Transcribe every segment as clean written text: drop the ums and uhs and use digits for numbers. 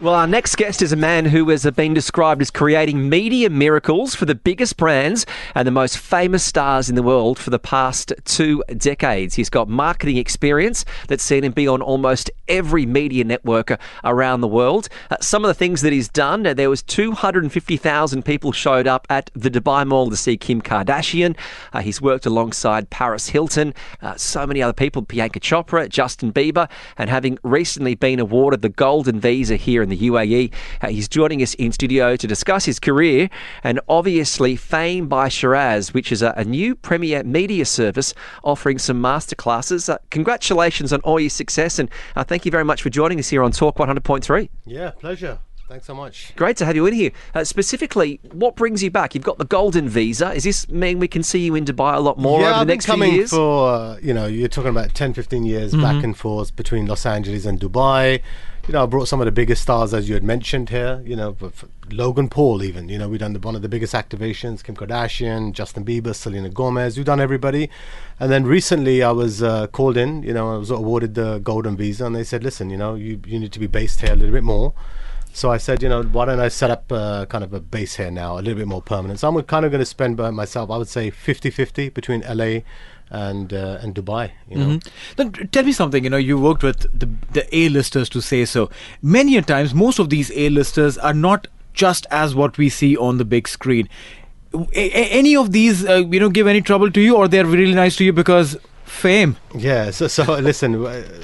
Well, our next guest is a man who has been described as creating media miracles for the biggest brands and the most famous stars in the world for the past 2 decades. He's got marketing experience that's seen him be on almost every media network around the world. Some of the things that he's done, there was 250,000 people showed up at the Dubai Mall to see Kim Kardashian. He's worked alongside Paris Hilton, so many other people, Priyanka Chopra, Justin Bieber, and having recently been awarded the Golden Visa here in the UAE. He's joining us in studio to discuss his career and obviously Fame by Sheeraz, which is a new premier media service offering some masterclasses. Congratulations on all your success, and thank you very much for joining us here on Talk 100.3. Yeah, pleasure. Thanks so much. Great to have you in here. Specifically, what brings you back? You've got the Golden Visa. Does this mean we can see you in Dubai a lot more over the next few years? Yeah, I've been coming for, you're talking about 10, 15 years back and forth between Los Angeles and Dubai. I brought some of the biggest stars, as you had mentioned here, Logan Paul even, we've done one of the biggest activations, Kim Kardashian, Justin Bieber, Selena Gomez, we've done everybody. And then recently I was called in, I was awarded the Golden Visa, and they said, listen, you need to be based here a little bit more. So I said, why don't I set up kind of a base here now, a little bit more permanent. So I'm kind of going to spend by myself, I would say 50-50 between LA and Dubai. Then tell me something. You worked with the A-listers, to say so. Many a times, most of these A-listers are not just as what we see on the big screen. Any of these, give any trouble to you, or they're really nice to you because fame? Yeah. So listen,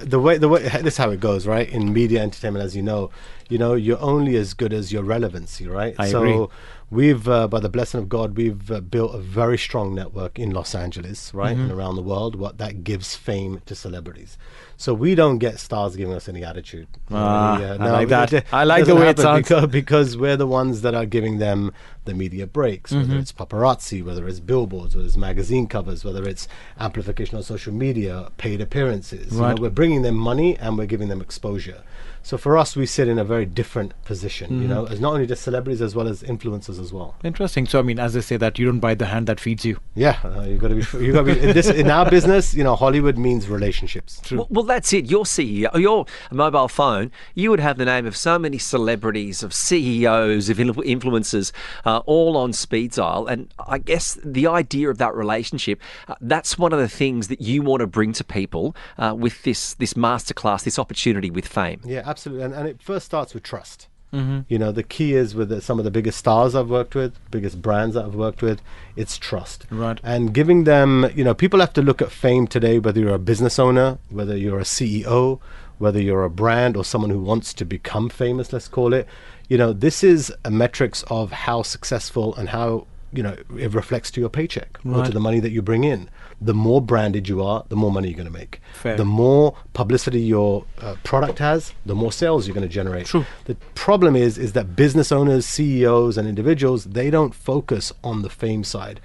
the way this is how it goes, right? In media entertainment, as you know, you're only as good as your relevancy, right? I agree. We've, by the blessing of God, we've built a very strong network in Los Angeles, right, and around the world. What that gives fame to celebrities. So we don't get stars giving us any attitude. I like that. I like the way it sounds. Because we're the ones that are giving them the media breaks, whether it's paparazzi, whether it's billboards, whether it's magazine covers, whether it's amplification on social media, paid appearances. Right. We're bringing them money and we're giving them exposure. So for us, we sit in a very different position, as not only just celebrities as well as influencers as well. Interesting. So, as they say that you don't bite the hand that feeds you. Yeah, you got to be in our business, Hollywood means relationships. True. Well, that's it. Your CEO, your mobile phone, you would have the name of so many celebrities, of CEOs, of influencers, all on speed dial. And I guess the idea of that relationship, that's one of the things that you want to bring to people with this masterclass, this opportunity with Fame. Yeah, absolutely. And it first starts with trust. The key is with some of the biggest stars I've worked with, biggest brands that I've worked with, it's trust. Right. And giving them, people have to look at fame today, whether you're a business owner, whether you're a CEO, whether you're a brand or someone who wants to become famous, let's call it. This is a metrics of how successful and how, it reflects to your paycheck or to the money that you bring in. The more branded you are, the more money you're going to make. Fair. The more publicity your product has, the more sales you're going to generate. True. The problem is that business owners, CEOs and individuals, they don't focus on the fame side.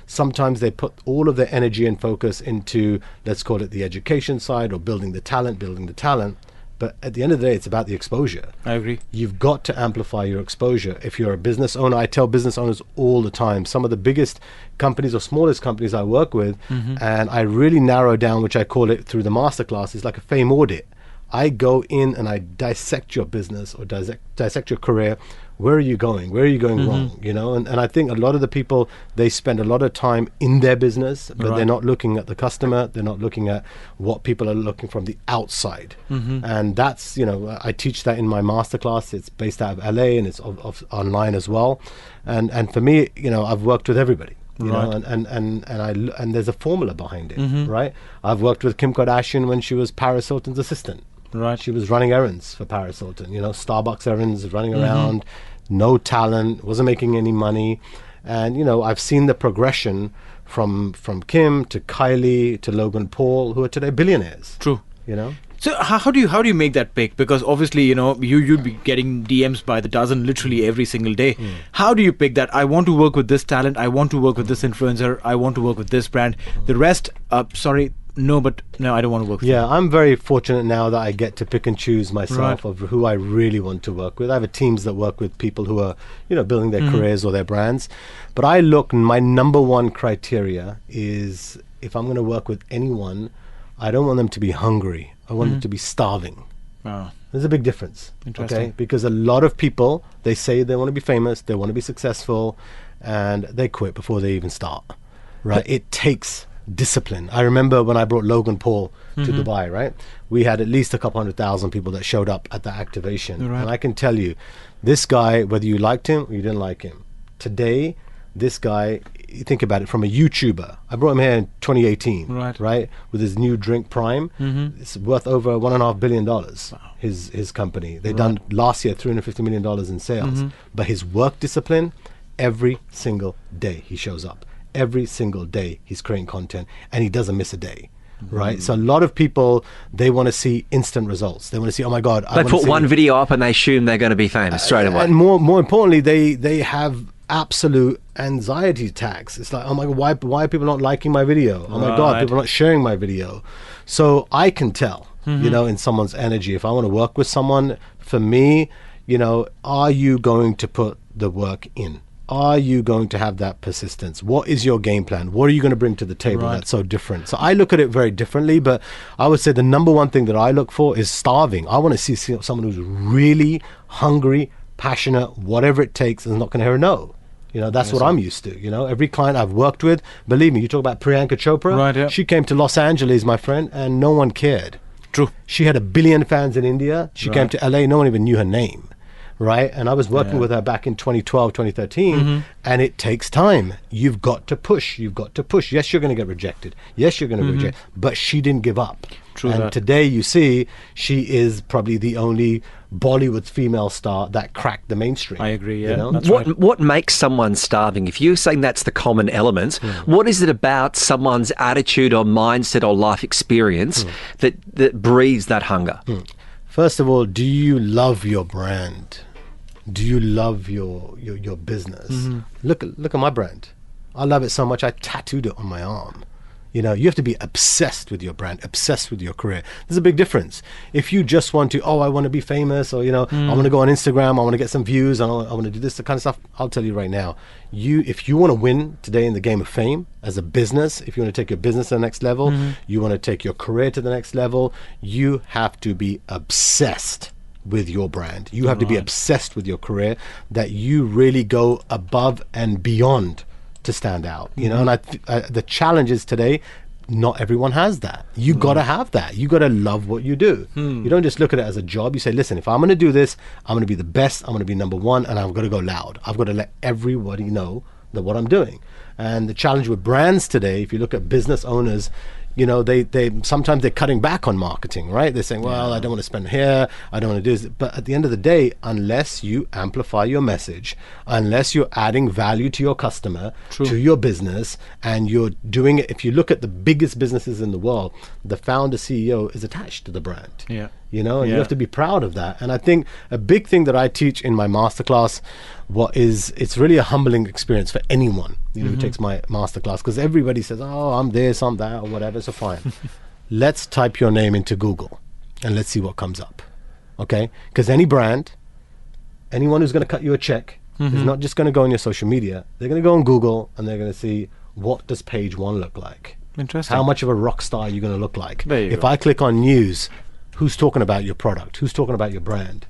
Sometimes they put all of their energy and focus into, let's call it the education side or building the talent. But at the end of the day, it's about the exposure. I agree. You've got to amplify your exposure. If you're a business owner, I tell business owners all the time, some of the biggest companies or smallest companies I work with, and I really narrow down, which I call it through the masterclass, is like a fame audit. I go in and I dissect your business or dissect your career. Where are you going? Where are you going wrong? And I think a lot of the people, they spend a lot of time in their business, but they're not looking at the customer. They're not looking at what people are looking from the outside. And that's, I teach that in my masterclass. It's based out of LA and it's online as well. And for me, I've worked with everybody. And there's a formula behind it, right? I've worked with Kim Kardashian when she was Paris Hilton's assistant. Right. She was running errands for Paris Hilton, Starbucks errands, running around, no talent, wasn't making any money. And, I've seen the progression from Kim to Kylie to Logan Paul, who are today billionaires. True. So how do you make that pick? Because obviously, you'd be getting DMs by the dozen literally every single day. How do you pick that? I want to work with this talent. I want to work with this influencer. I want to work with this brand. The rest, no, I don't want to work with them. I'm very fortunate now that I get to pick and choose myself of who I really want to work with. I have teams that work with people who are, building their careers or their brands. But my number one criteria is, if I'm going to work with anyone, I don't want them to be hungry. I want them to be starving. There's a big difference. Interesting. Okay, because a lot of people, they say they want to be famous, they want to be successful, and they quit before they even start. Right? It takes discipline. I remember when I brought Logan Paul to Dubai, right? We had at least a couple 100,000 people that showed up at the activation. Right. And I can tell you, this guy, whether you liked him or you didn't like him, today, this guy, you think about it, from a YouTuber. I brought him here in 2018, right? With his new drink Prime. It's worth over $1.5 billion, his company. They done last year $350 million in sales. But his work discipline, every single day he shows up. Every single day he's creating content, and he doesn't miss a day. Right, so a lot of people, they want to see instant results. They want to see, oh my God, they put one video up and they assume they're going to be famous straight away. And more importantly, they have absolute anxiety attacks. It's like, oh my God, why are people not liking my video? Oh my God, people are not sharing my video. So I can tell, you know, in someone's energy. If I want to work with someone, for me, you know, are you going to put the work in? Are you going to have that persistence? What is your game plan? What are you going to bring to the table that's so different? So I look at it very differently, but I would say the number one thing that I look for is starving. I want to see someone who's really hungry, passionate, whatever it takes, and is not going to hear a no. You know, that's what I'm used to. You know, every client I've worked with, believe me, you talk about Priyanka Chopra. She came to Los Angeles, my friend, and no one cared. True. She had 1 billion fans in India. She came to LA, no one even knew her name. Right, and I was working with her back in 2012, 2013, and it takes time. You've got to push. You've got to push. Yes, you're going to get rejected. Yes, you're going to reject, but she didn't give up. True. And today, you see, she is probably the only Bollywood female star that cracked the mainstream. I agree. Yeah, you know? that's What makes someone starving? If you're saying that's the common element, what is it about someone's attitude or mindset or life experience that breeds that hunger? First of all, do you love your brand? Do you love your business? Look at my brand. I love it so much I tattooed it on my arm. You know, you have to be obsessed with your brand, obsessed with your career. There's a big difference. If you just want to, I want to be famous, or, you know, I want to go on Instagram, I want to get some views, I want to do this, the kind of stuff. I'll tell you right now, if you want to win today in the game of fame as a business, if you want to take your business to the next level, you want to take your career to the next level, you have to be obsessed with your brand. You have to be obsessed with your career, that you really go above and beyond to stand out, you know. And the challenge is today, not everyone has that. You got to have that. You got to love what you do. You don't just look at it as a job. You say, listen, if I'm going to do this, I'm going to be the best, I'm going to be number one, and I've got to go loud. I've got to let everybody know that what I'm doing. And the challenge with brands today, if you look at business owners, you know, they sometimes they're cutting back on marketing, right? They're saying, well, I don't want to spend here, I don't want to do this. But at the end of the day, unless you amplify your message, unless you're adding value to your customer, to your business, and you're doing it, if you look at the biggest businesses in the world, the founder CEO is attached to the brand. You know, and you have to be proud of that. And I think a big thing that I teach in my masterclass, it's really a humbling experience for anyone, you know, who takes my masterclass, because everybody says, I'm this, I'm that, or whatever. So fine. Let's type your name into Google and let's see what comes up. Okay? Because any brand, anyone who's going to cut you a check is not just going to go on your social media. They're going to go on Google and they're going to see, what does page 1 look like? Interesting. How much of a rock star are you going to look like? If I click on news, who's talking about your product? Who's talking about your brand?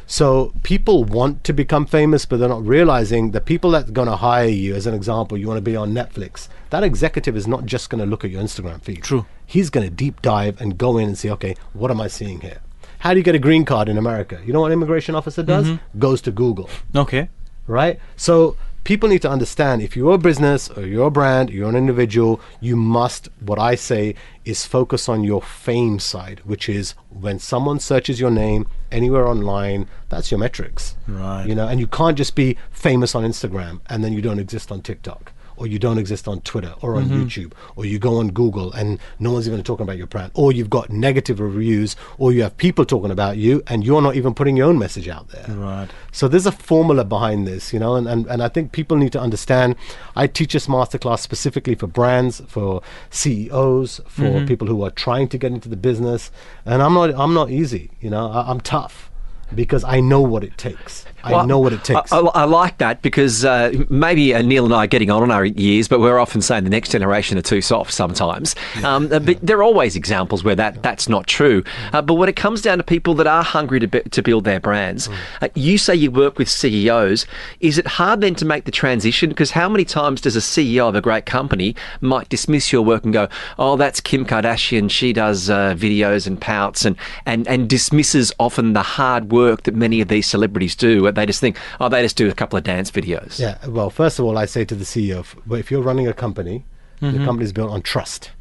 So people want to become famous, but they're not realizing the people that are going to hire you, as an example, you want to be on Netflix. That executive is not just going to look at your Instagram feed. True. He's going to deep dive and go in and see, okay, what am I seeing here? How do you get a green card in America? You know what an immigration officer does? Goes to Google. Okay. Right? So people need to understand, if you're a business or you're a brand, you're an individual, you must, what I say is, focus on your fame side, which is when someone searches your name anywhere online, that's your metrics. Right. You know, and you can't just be famous on Instagram and then you don't exist on TikTok, or you don't exist on Twitter or on YouTube, or you go on Google and no one's even talking about your brand, or you've got negative reviews, or you have people talking about you and you're not even putting your own message out there. Right. So there's a formula behind this, you know, and I think people need to understand. I teach this masterclass specifically for brands, for CEOs, for people who are trying to get into the business, and I'm not easy, you know. I'm tough. because I know what it takes. I Well, know what it takes. I like that because maybe Neil and I are getting on in our years, but we're often saying the next generation are too soft sometimes. But there are always examples where that's not true. But when it comes down to people that are hungry to build their brands, you say you work with CEOs. Is it hard then to make the transition? Because how many times does a CEO of a great company might dismiss your work and go, oh, that's Kim Kardashian, she does videos and pouts, and dismisses often the hard work that many of these celebrities do. They just think, oh, they just do a couple of dance videos. Yeah, well, first of all, I say to the CEO, if you're running a company, the company is built on trust.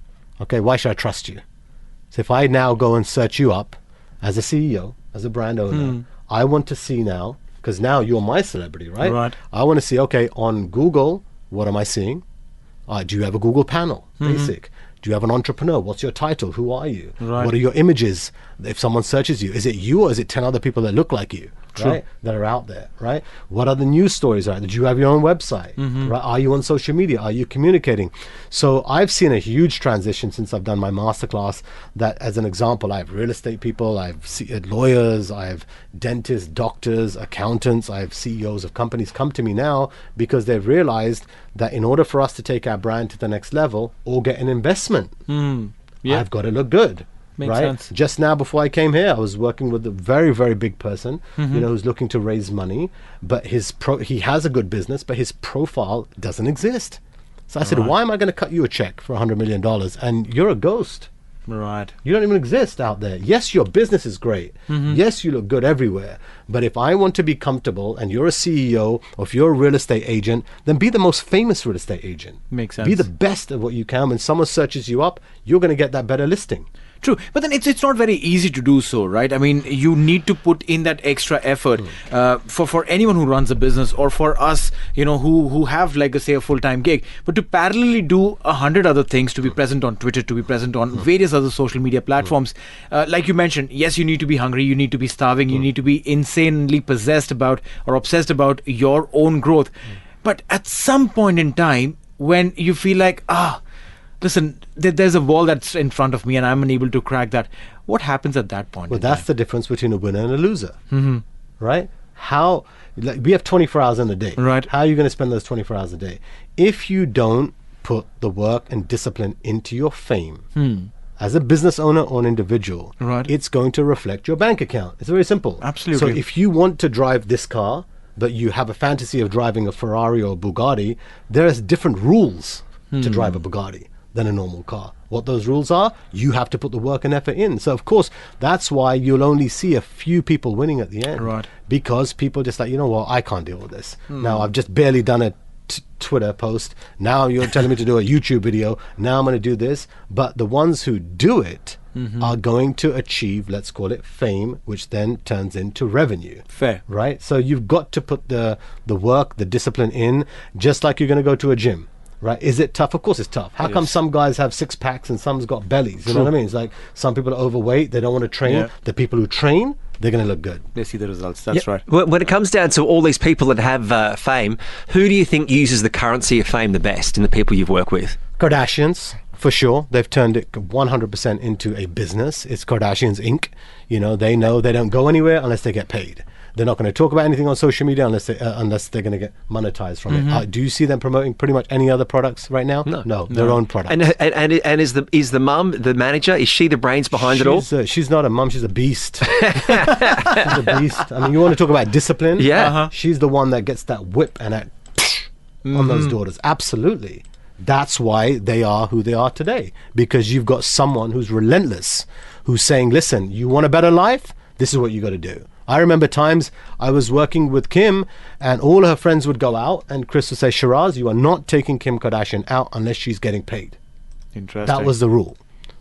Okay, why should I trust you? So if I now go and search you up as a CEO, as a brand owner, I want to see now, because now you're my celebrity, right? Right. I want to see, okay, on Google, what am I seeing? Do you have a Google panel? Basic. Do you have an entrepreneur? What's your title? Who are you? Right. What are your images? If someone searches you, is it you or is it 10 other people that look like you? True. Right? That are out there, right? What are the news stories? Right? Did you have your own website? Right? Are you on social media? Are you communicating? So I've seen a huge transition since I've done my masterclass. That, as an example, I have real estate people, I have lawyers, I have dentists, doctors, accountants, I have CEOs of companies come to me now because they've realized that in order for us to take our brand to the next level or get an investment, I've got to look good. Makes right? sense. Just now before I came here, I was working with a very, very big person, who's looking to raise money, but he has a good business, but his profile doesn't exist. So I said, why am I going to cut you a check for $100 million? And you're a ghost. Right. You don't even exist out there. Yes, your business is great. Yes, you look good everywhere. But if I want to be comfortable and you're a CEO or if you're a real estate agent, then be the most famous real estate agent. Makes sense. Be the best at what you can. When someone searches you up, you're going to get that better listing. True, but then it's not very easy to do so, right? I mean, you need to put in that extra effort for anyone who runs a business, or for us, who have, like, say, a full-time gig, but to parallelly do 100 other things, to be present on Twitter, to be present on various other social media platforms. Like you mentioned, yes, you need to be hungry, you need to be starving, you need to be insanely possessed about or obsessed about your own growth. But at some point in time, when you feel like, listen, there's a wall that's in front of me and I'm unable to crack that. What happens at that point? Well, that's the difference between a winner and a loser, right? We have 24 hours in a day. Right. How are you going to spend those 24 hours a day? If you don't put the work and discipline into your fame, as a business owner or an individual, it's going to reflect your bank account. It's very simple. Absolutely. So if you want to drive this car, but you have a fantasy of driving a Ferrari or a Bugatti, there's different rules to drive a Bugatti than a normal car. What those rules are, you have to put the work and effort in. So of course, that's why you'll only see a few people winning at the end. Right. Because people just like, I can't deal with this. Now I've just barely done a Twitter post. Now you're telling me to do a YouTube video. Now I'm going to do this. But the ones who do it are going to achieve, let's call it fame, which then turns into revenue. Fair. Right? So you've got to put the work, the discipline in, just like you're going to go to a gym. Right? Is it tough? Of course it's tough. How come some guys have six packs and some's got bellies? You know what I mean? It's like some people are overweight, they don't want to train. Yeah. The people who train, they're going to look good. They see the results. That's right. When it comes down to all these people that have fame, who do you think uses the currency of fame the best in the people you've worked with? Kardashians, for sure. They've turned it 100% into a business. It's Kardashians Inc. They know they don't go anywhere unless they get paid. They're not going to talk about anything on social media unless they're going to get monetized from it. Do you see them promoting pretty much any other products right now? No, their own products. And is the mum, the manager, is she the brains behind it all? She's not a mum, she's a beast. She's a beast. I mean, you want to talk about discipline? Yeah. She's the one that gets that whip and that on those daughters. Absolutely. That's why they are who they are today. Because you've got someone who's relentless, who's saying, listen, you want a better life? This is what you got to do. I remember times I was working with Kim and all her friends would go out and Chris would say, Sheeraz, you are not taking Kim Kardashian out unless she's getting paid. Interesting. That was the rule,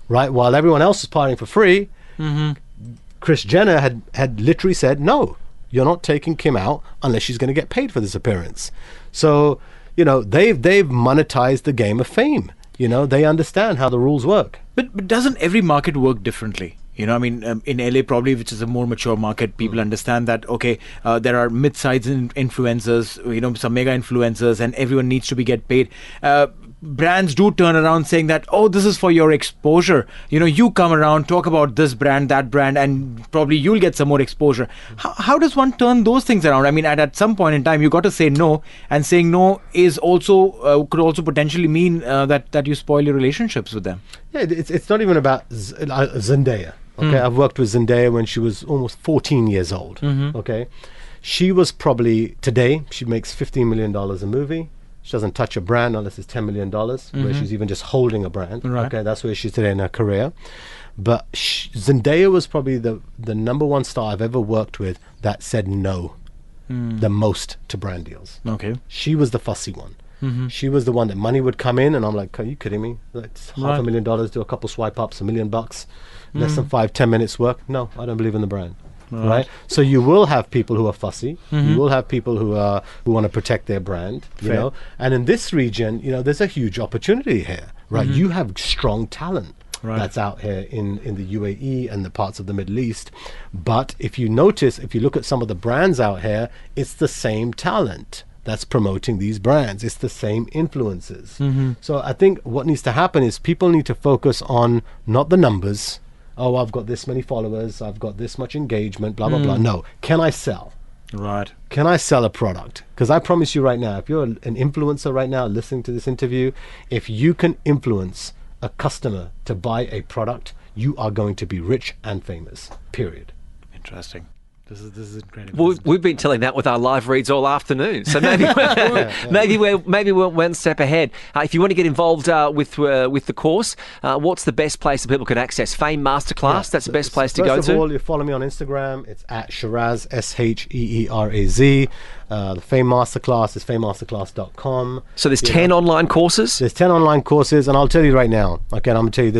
right? While everyone else was partying for free, Kris Jenner had literally said, no, you're not taking Kim out unless she's going to get paid for this appearance. So, they've monetized the game of fame. They understand how the rules work. But doesn't every market work differently? In LA probably, which is a more mature market, people understand that, there are mid-sized influencers, some mega influencers, and everyone needs to get paid. brands do turn around saying that, oh, this is for your exposure. You come around, talk about this brand, that brand, and probably you'll get some more exposure. How does one turn those things around? I mean, at some point in time, you got to say no, and saying no is also could also potentially mean that you spoil your relationships with them. Yeah, it's not even about Zendaya. Okay, I've worked with Zendaya when she was almost 14 years old. Okay, she was probably, today she makes $15 million a movie. She doesn't touch a brand unless it's $10 million, where she's even just holding a brand. Right. Okay, that's where she's today in her career. But Zendaya was probably the number one star I've ever worked with that said no the most to brand deals. Okay. She was the fussy one. She was the one that money would come in, and I'm like, are you kidding me? Like, it's $500,000, do a couple swipe ups, $1 million, less than 5-10 minutes work. No, I don't believe in the brand. Right. So you will have people who are fussy. You will have people who want to protect their brand. You know, and in this region, there's a huge opportunity here. Right. You have strong talent. That's out here in the UAE and the parts of the Middle East. But if you notice, if you look at some of the brands out here, it's the same talent that's promoting these brands. It's the same influencers. So I think what needs to happen is people need to focus on not the numbers. Oh, I've got this many followers, I've got this much engagement, blah, blah, blah. No. Can I sell? Right. Can I sell a product? Because I promise you right now, if you're an influencer right now listening to this interview, if you can influence a customer to buy a product, you are going to be rich and famous. Period. Interesting. This is incredible. Well, we've been telling that with our live reads all afternoon, so maybe maybe we're one step ahead. If you want to get involved with the course, what's the best place that people can access? Fame Masterclass. That's the best place to go to. First of all, you follow me on Instagram. It's at Sheeraz, Sheeraz. The Fame Masterclass is famemasterclass.com. So there's 10 online courses. There's 10 online courses, and I'll tell you right now. Okay, I'm going to tell you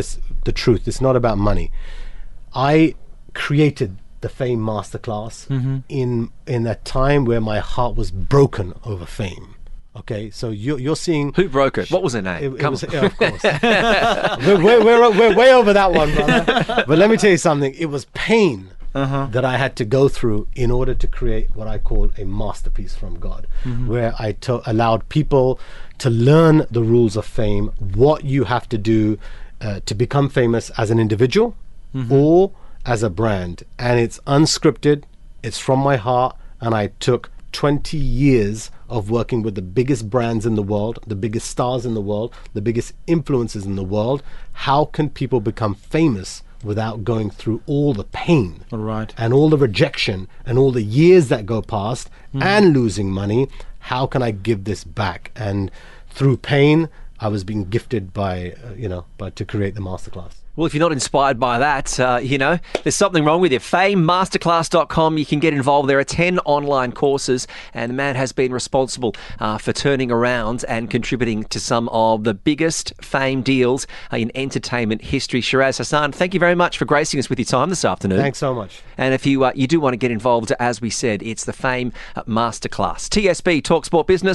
the truth. It's not about money. I created the Fame Masterclass in a time where my heart was broken over fame. Okay, so you're seeing who broke it. What was her name? It was, yeah, of course. we're way over that one, brother. But let me tell you something. It was pain that I had to go through in order to create what I call a masterpiece from God, where I allowed people to learn the rules of fame, what you have to do to become famous as an individual or as a brand. And it's unscripted, it's from my heart, and I took 20 years of working with the biggest brands in the world, the biggest stars in the world, the biggest influencers in the world. How can people become famous without going through all the pain and all the rejection and all the years that go past and losing money? How can I give this back? And through pain, I was being gifted by to create the masterclass. Well, if you're not inspired by that, there's something wrong with you. FameMasterclass.com. You can get involved. There are 10 online courses, and the man has been responsible for turning around and contributing to some of the biggest fame deals in entertainment history. Sheeraz Hasan, thank you very much for gracing us with your time this afternoon. Thanks so much. And if you do want to get involved, as we said, it's the Fame Masterclass. TSB, Talk Sport Business.